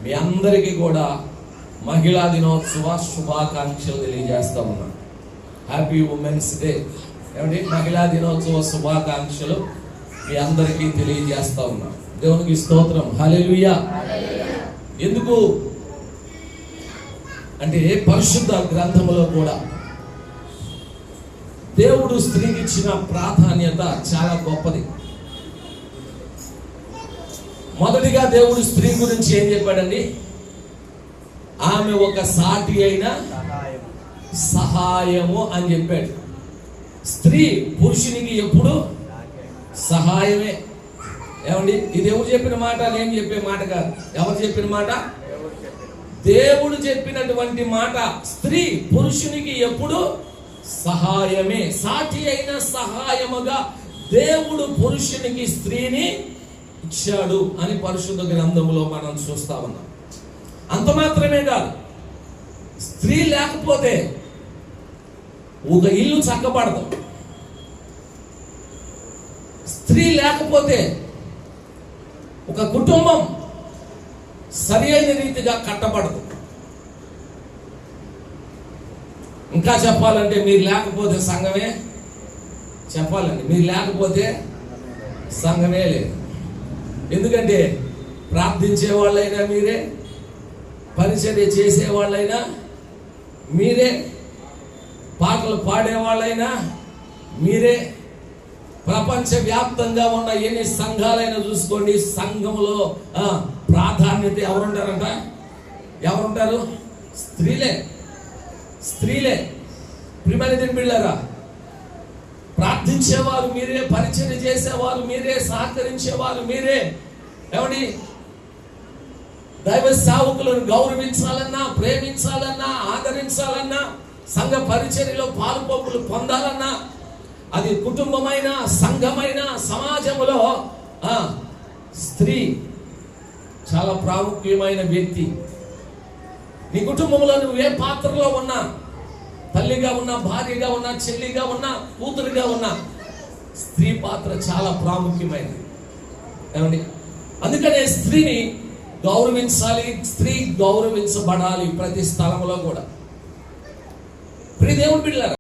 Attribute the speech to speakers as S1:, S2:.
S1: మీ అందరికీ కూడా మహిళా దినోత్సవ శుభాకాంక్షలు తెలియజేస్తా ఉన్నాను. Happy women's day. ఏమండి, మహిళా దినోత్సవ శుభాకాంక్షలు మీ అందరికీ తెలియజేస్తా ఉన్నాను. దేవునికి స్తోత్రం. హల్లెలూయా. ఎందుకు అంటే పరిశుద్ధ గ్రంథములో కూడా దేవుడు స్త్రీకి ఇచ్చిన ప్రాధాన్యత చాలా గొప్పది. మొదటిగా దేవుడు స్త్రీ గురించి ఏం చెప్పాడండి? ఆమె ఒక సాటి అయిన సహాయము అని చెప్పాడు. స్త్రీ పురుషునికి ఎప్పుడు సహాయమే. ఏమండి, ఇది ఎవరు చెప్పిన మాట? నేను చెప్పే మాట కాదు. ఎవరు చెప్పిన మాట? దేవుడు చెప్పినటువంటి మాట. స్త్రీ పురుషునికి ఎప్పుడు సహాయమే. సాటి అయిన సహాయముగా దేవుడు పురుషునికి స్త్రీని ఇచ్చాడు అని పరిశుద్ధ గ్రంథములో మనం చూస్తా ఉన్నాం. అంత మాత్రమే కాదు, స్త్రీ లేకపోతే ఒక ఇల్లు చక్కబడదు. స్త్రీ లేకపోతే ఒక కుటుంబం సరి అయిన రీతిగా కట్టబడదు. ఇంకా చెప్పాలంటే మీరు లేకపోతే సంఘమే, చెప్పాలండి మీరు లేకపోతే సంఘమే లేదు. ఎందుకంటే ప్రార్థించే వాళ్ళైనా మీరే, పరిచర్య చేసే వాళ్ళైనా మీరే, పాటలు పాడేవాళ్ళైనా మీరే, ప్రపంచవ్యాప్తంగా ఉన్న ఎన్ని సంఘాలైనా చూసుకోండి, సంఘంలో ప్రాధాన్యత ఎవరుంటారంట? ఎవరుంటారు? స్త్రీలే. స్త్రీలే. ప్రియమైన బిడ్డలారా, ప్రార్థించేవారు మీరే, పరిచర్య చేసేవారు మీరే, సహకరించేవారు మీరే. ఏమండి, దైవ సేవకులను గౌరవించాలన్నా, ప్రేమించాలన్నా, ఆదరించాలన్నా, సంఘ పరిచర్యలో పాలుపోపులు పొందాలన్నా, అది కుటుంబమైన, సంఘమైన, సమాజంలో స్త్రీ చాలా ప్రాముఖ్యమైన వ్యక్తి. నీ కుటుంబంలో నువ్వు ఏ పాత్రలో ఉన్నా, తల్లిగా ఉన్నా, భార్యగా ఉన్నా, చెల్లిగా ఉన్నా, కూతురుగా ఉన్నా, స్త్రీ పాత్ర చాలా ప్రాముఖ్యమైనది. ఏమండి, అందుకనే స్త్రీని గౌరవించాలి, స్త్రీ గౌరవించబడాలి ప్రతి స్థలంలో కూడా. ప్రియ దేవుని బిడ్డలారా,